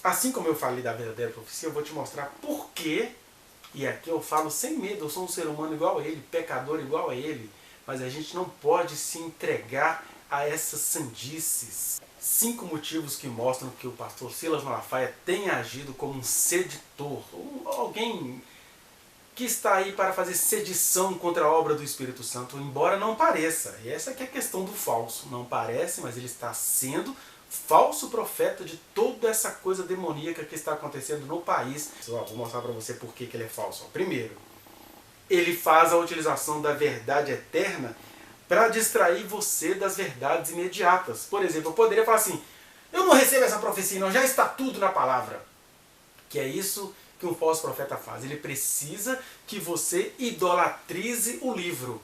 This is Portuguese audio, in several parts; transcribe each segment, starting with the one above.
Assim como eu falei da verdadeira profecia, eu vou te mostrar por quê. E aqui eu falo sem medo, eu sou um ser humano igual a ele, pecador igual a ele. Mas a gente não pode se entregar a essas sandices. 5 motivos que mostram que o pastor Silas Malafaia tem agido como um seditor, alguém que está aí para fazer sedição contra a obra do Espírito Santo, embora não pareça. E essa aqui é a questão do falso. Não parece, mas ele está sendo falso profeta de toda essa coisa demoníaca que está acontecendo no país. Vou mostrar para você por que ele é falso. Primeiro, ele faz a utilização da verdade eterna para distrair você das verdades imediatas. Por exemplo, eu poderia falar assim, eu não recebo essa profecia não, já está tudo na palavra. Que é isso que um falso profeta faz. Ele precisa que você idolatrize o livro.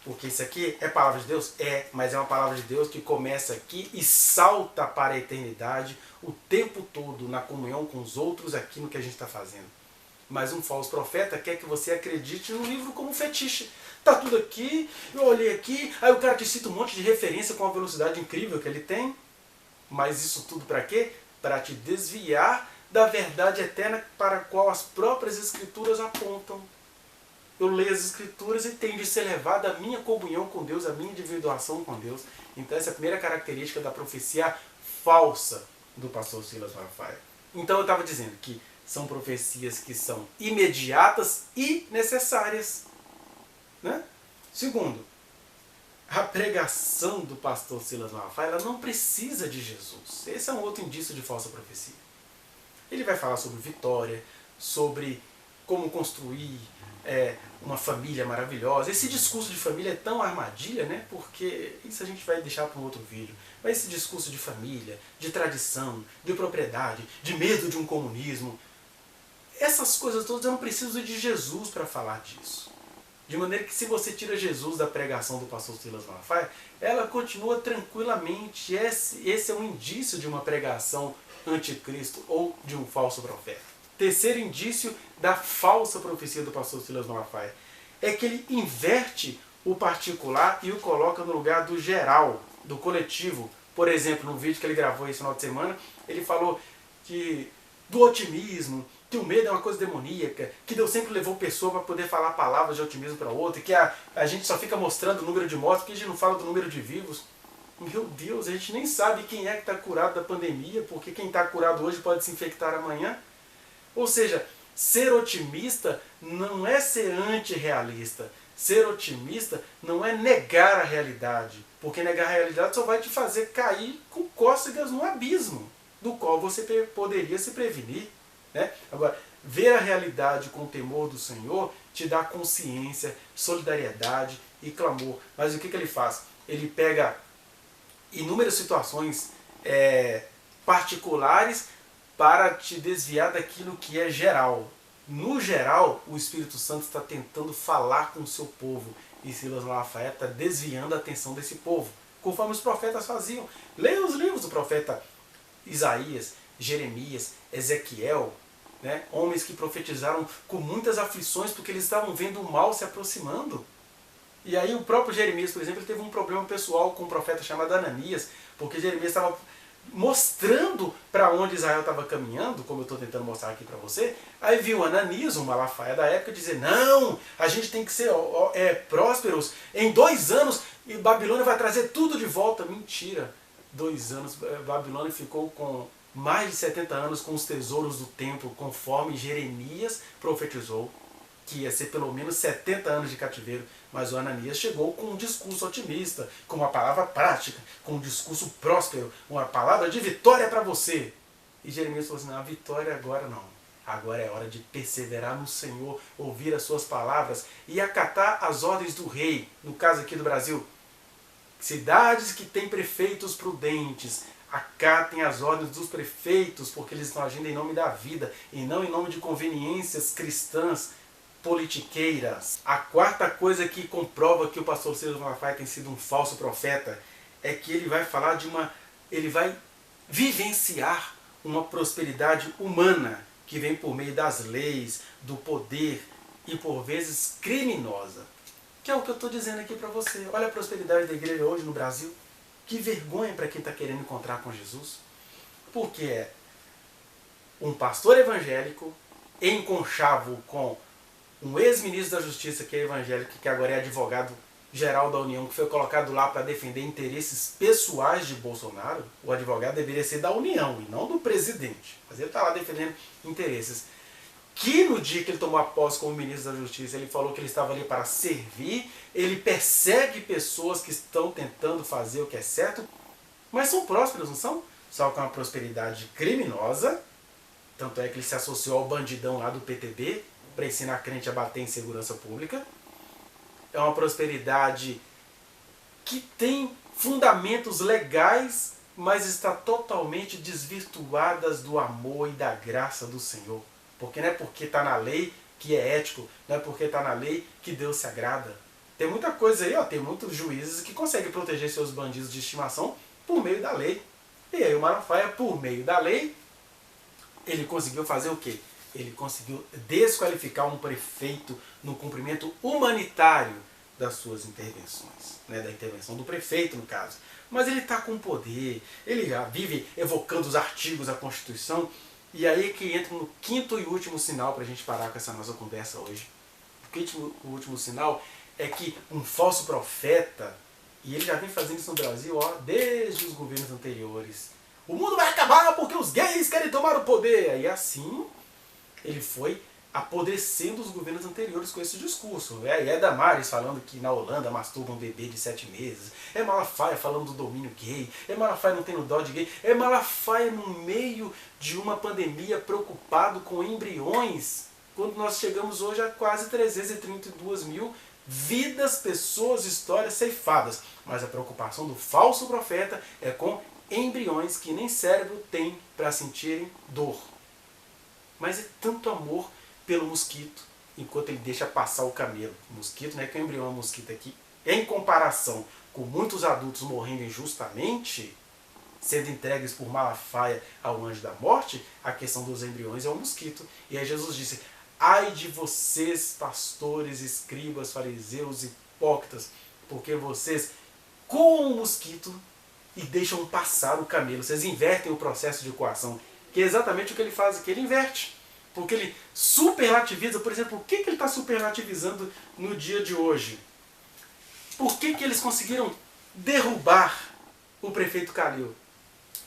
Porque isso aqui é palavra de Deus? É, mas é uma palavra de Deus que começa aqui e salta para a eternidade o tempo todo na comunhão com os outros aqui no que a gente está fazendo. Mas um falso profeta quer que você acredite no livro como fetiche. Tá tudo aqui, eu olhei aqui, aí o cara te cita um monte de referência com a velocidade incrível que ele tem. Mas isso tudo para quê? Para te desviar da verdade eterna para a qual as próprias Escrituras apontam. Eu leio as Escrituras e tenho de ser levado à minha comunhão com Deus, à minha individuação com Deus. Então essa é a primeira característica da profecia falsa do pastor Silas Malafaia. Então eu estava dizendo que são profecias que são imediatas e necessárias. Né? Segundo, a pregação do pastor Silas Malafaia ela não precisa de Jesus. Esse é um outro indício de falsa profecia. Ele vai falar sobre vitória, sobre como construir uma família maravilhosa. Esse discurso de família é tão armadilha, né? Porque isso a gente vai deixar para um outro vídeo. Mas esse discurso de família, de tradição, de propriedade, de medo de um comunismo, essas coisas todas eu não preciso de Jesus para falar disso. De maneira que se você tira Jesus da pregação do pastor Silas Malafaia, ela continua tranquilamente. Esse é um indício de uma pregação anticristo ou de um falso profeta. Terceiro indício da falsa profecia do pastor Silas Malafaia é que ele inverte o particular e o coloca no lugar do geral, do coletivo. Por exemplo, no vídeo que ele gravou esse final de semana, ele falou do otimismo, que o medo é uma coisa demoníaca, que Deus sempre levou pessoa para poder falar palavras de otimismo para outra, que a gente só fica mostrando o número de mortos, porque a gente não fala do número de vivos. Meu Deus, a gente nem sabe quem é que está curado da pandemia, porque quem está curado hoje pode se infectar amanhã. Ou seja, ser otimista não é ser antirrealista. Ser otimista não é negar a realidade, porque negar a realidade só vai te fazer cair com cócegas no abismo, do qual você poderia se prevenir. Né? Agora, ver a realidade com o temor do Senhor te dá consciência, solidariedade e clamor. Mas o que ele faz? Ele pega inúmeras situações particulares para te desviar daquilo que é geral. No geral, o Espírito Santo está tentando falar com o seu povo. E Silas Malafaia está desviando a atenção desse povo, conforme os profetas faziam. Leia os livros do profeta Isaías, Jeremias, Ezequiel, né? Homens que profetizaram com muitas aflições porque eles estavam vendo o mal se aproximando. E aí o próprio Jeremias, por exemplo, ele teve um problema pessoal com um profeta chamado Ananias, porque Jeremias estava mostrando para onde Israel estava caminhando, como eu estou tentando mostrar aqui para você. Aí viu Ananias, um Malafaia da época, dizer, não, a gente tem que ser prósperos, em 2 anos e Babilônia vai trazer tudo de volta. Mentira, 2 anos, Babilônia ficou com mais de 70 anos com os tesouros do templo, conforme Jeremias profetizou, que ia ser pelo menos 70 anos de cativeiro. Mas o Ananias chegou com um discurso otimista, com uma palavra prática, com um discurso próspero, uma palavra de vitória para você. E Jeremias falou assim, não, a vitória agora não. Agora é hora de perseverar no Senhor, ouvir as suas palavras e acatar as ordens do rei. No caso aqui do Brasil, cidades que têm prefeitos prudentes, acatem as ordens dos prefeitos, porque eles estão agindo em nome da vida e não em nome de conveniências cristãs, politiqueiras. A quarta coisa que comprova que o pastor Silas Malafaia tem sido um falso profeta é que ele vai falar ele vai vivenciar uma prosperidade humana que vem por meio das leis, do poder e por vezes criminosa. Que é o que eu estou dizendo aqui para você. Olha a prosperidade da igreja hoje no Brasil. Que vergonha para quem está querendo encontrar com Jesus. Porque um pastor evangélico em conchavo com um ex-ministro da Justiça que é evangélico, que agora é advogado-geral da União, que foi colocado lá para defender interesses pessoais de Bolsonaro. O advogado deveria ser da União e não do presidente. Mas ele está lá defendendo interesses. Que no dia que ele tomou a posse como ministro da Justiça, ele falou que ele estava ali para servir, ele persegue pessoas que estão tentando fazer o que é certo, mas são prósperos, não são? Só com uma prosperidade criminosa, tanto é que ele se associou ao bandidão lá do PTB, para ensinar crente a bater em segurança pública. É uma prosperidade que tem fundamentos legais, mas está totalmente desvirtuadas do amor e da graça do Senhor. Porque não é porque está na lei que é ético, não é porque está na lei que Deus se agrada. Tem muita coisa aí, ó, tem muitos juízes que conseguem proteger seus bandidos de estimação por meio da lei. E aí o Malafaia, por meio da lei, ele conseguiu fazer o quê? Ele conseguiu desqualificar um prefeito no cumprimento humanitário das suas intervenções, né, da intervenção do prefeito no caso. Mas ele está com poder, ele já vive evocando os artigos da Constituição. E aí que entra no quinto e último sinal para a gente parar com essa nossa conversa hoje. O último sinal é que um falso profeta, e ele já vem fazendo isso no Brasil ó, desde os governos anteriores. O mundo vai acabar porque os gays querem tomar o poder. Aí assim ele foi apodrecendo os governos anteriores com esse discurso. É Damares falando que na Holanda masturba um bebê de 7 meses. É Malafaia falando do domínio gay. É Malafaia não tendo dó de gay. É Malafaia no meio de uma pandemia preocupado com embriões. Quando nós chegamos hoje a quase 332 mil vidas, pessoas, histórias ceifadas. Mas a preocupação do falso profeta é com embriões que nem cérebro tem para sentirem dor. Mas é tanto amor pelo mosquito, enquanto ele deixa passar o camelo. O mosquito, não é que o embrião é um mosquito aqui, em comparação com muitos adultos morrendo injustamente, sendo entregues por Malafaia ao anjo da morte, a questão dos embriões é um mosquito. E aí Jesus disse, ai de vocês, pastores, escribas, fariseus, hipócritas, porque vocês coam o mosquito e deixam passar o camelo. Vocês invertem o processo de coação, que é exatamente o que ele faz aqui, ele inverte. Porque ele superlativiza, por exemplo, o que ele está superlativizando no dia de hoje? Por que eles conseguiram derrubar o prefeito Calil?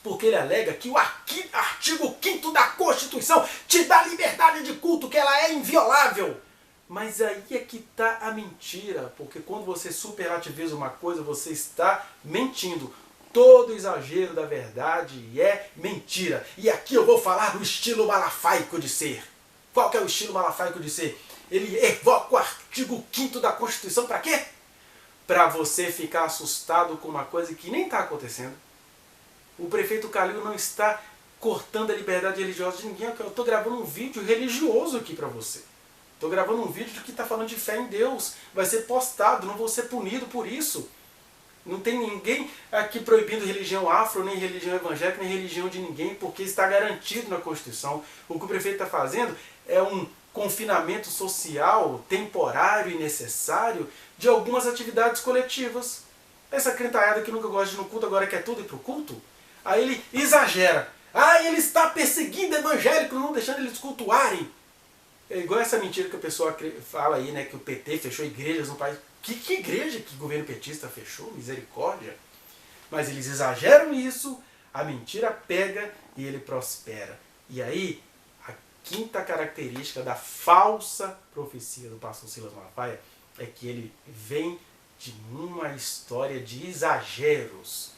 Porque ele alega que o artigo 5º da Constituição te dá liberdade de culto, que ela é inviolável. Mas aí é que está a mentira, porque quando você superlativiza uma coisa, você está mentindo. Todo exagero da verdade é mentira. E aqui eu vou falar do estilo malafaico de ser. Qual que é o estilo malafaico de ser? Ele evoca o artigo 5º da Constituição para quê? Para você ficar assustado com uma coisa que nem está acontecendo. O prefeito Calil não está cortando a liberdade religiosa de ninguém. Eu estou gravando um vídeo religioso aqui para você. Estou gravando um vídeo que está falando de fé em Deus. Vai ser postado, não vou ser punido por isso. Não tem ninguém aqui proibindo religião afro, nem religião evangélica, nem religião de ninguém, porque está garantido na Constituição. O que o prefeito está fazendo é um confinamento social temporário e necessário de algumas atividades coletivas. Essa crentalhada que nunca gosta de ir no culto, agora quer tudo ir para o culto. Aí ele exagera. Ah, ele está perseguindo evangélicos, não deixando eles cultuarem. É igual essa mentira que a pessoa fala aí, né, que o PT fechou igrejas no país. Que igreja que o governo petista fechou? Misericórdia. Mas eles exageram isso, a mentira pega e ele prospera. E aí, a quinta característica da falsa profecia do pastor Silas Malafaia é que ele vem de uma história de exageros.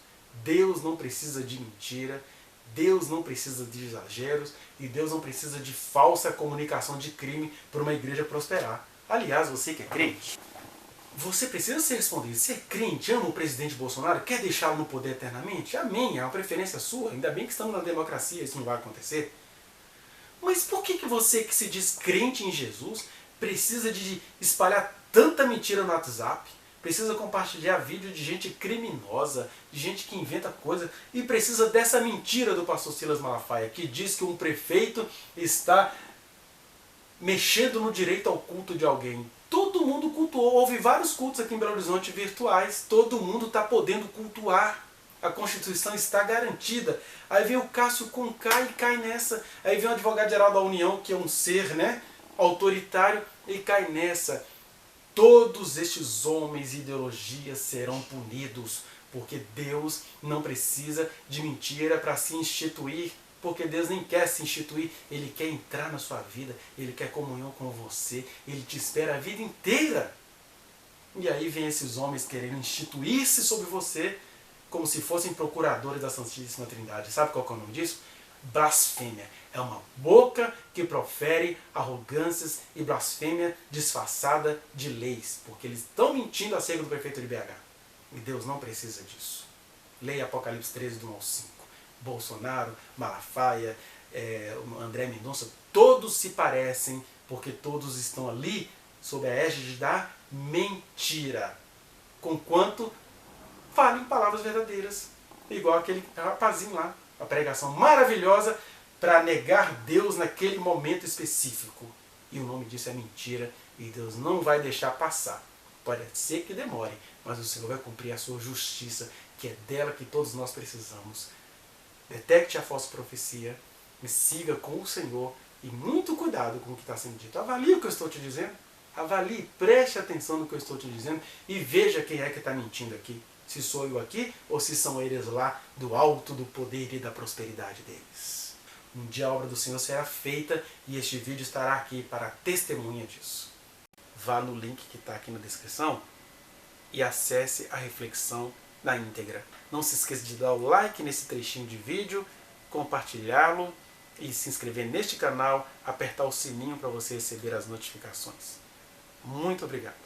Deus não precisa de mentira, Deus não precisa de exageros e Deus não precisa de falsa comunicação de crime para uma igreja prosperar. Aliás, você que é crente, você precisa ser respondido. Você é crente, ama o presidente Bolsonaro, quer deixá-lo no poder eternamente? Amém, é uma preferência sua. Ainda bem que estamos na democracia, isso não vai acontecer. Mas por que você que se diz crente em Jesus precisa de espalhar tanta mentira no WhatsApp? Precisa compartilhar vídeo de gente criminosa, de gente que inventa coisa, e precisa dessa mentira do pastor Silas Malafaia, que diz que um prefeito está mexendo no direito ao culto de alguém. Todo mundo cultuou, houve vários cultos aqui em Belo Horizonte virtuais, todo mundo está podendo cultuar. A Constituição está garantida. Aí vem o Cássio Conká e cai nessa. Aí vem o advogado-geral da União, que é um ser, né, autoritário, e cai nessa. Todos estes homens e ideologias serão punidos, porque Deus não precisa de mentira para se instituir, porque Deus nem quer se instituir, Ele quer entrar na sua vida, Ele quer comunhão com você, Ele te espera a vida inteira. E aí vem esses homens querendo instituir-se sobre você, como se fossem procuradores da Santíssima Trindade. Sabe qual é o nome disso? Blasfêmia. É uma boca que profere arrogâncias e blasfêmia disfarçada de leis, porque eles estão mentindo acerca do prefeito de BH. E Deus não precisa disso. Leia Apocalipse 13, do 1 ao 5. Bolsonaro, Malafaia, André Mendonça, todos se parecem, porque todos estão ali sob a égide da mentira. Conquanto falem palavras verdadeiras, igual aquele rapazinho lá, a pregação maravilhosa para negar Deus naquele momento específico. E o nome disso é mentira, e Deus não vai deixar passar. Pode ser que demore, mas o Senhor vai cumprir a sua justiça, que é dela que todos nós precisamos. Detecte a falsa profecia, e siga com o Senhor, e muito cuidado com o que está sendo dito. Avalie o que eu estou te dizendo, avalie, preste atenção no que eu estou te dizendo, e veja quem é que está mentindo aqui. Se sou eu aqui, ou se são eles lá do alto do poder e da prosperidade deles. Um dia a obra do Senhor será feita, e este vídeo estará aqui para testemunha disso. Vá no link que está aqui na descrição e acesse a reflexão na íntegra. Não se esqueça de dar o like nesse trechinho de vídeo, compartilhá-lo e se inscrever neste canal, apertar o sininho para você receber as notificações. Muito obrigado.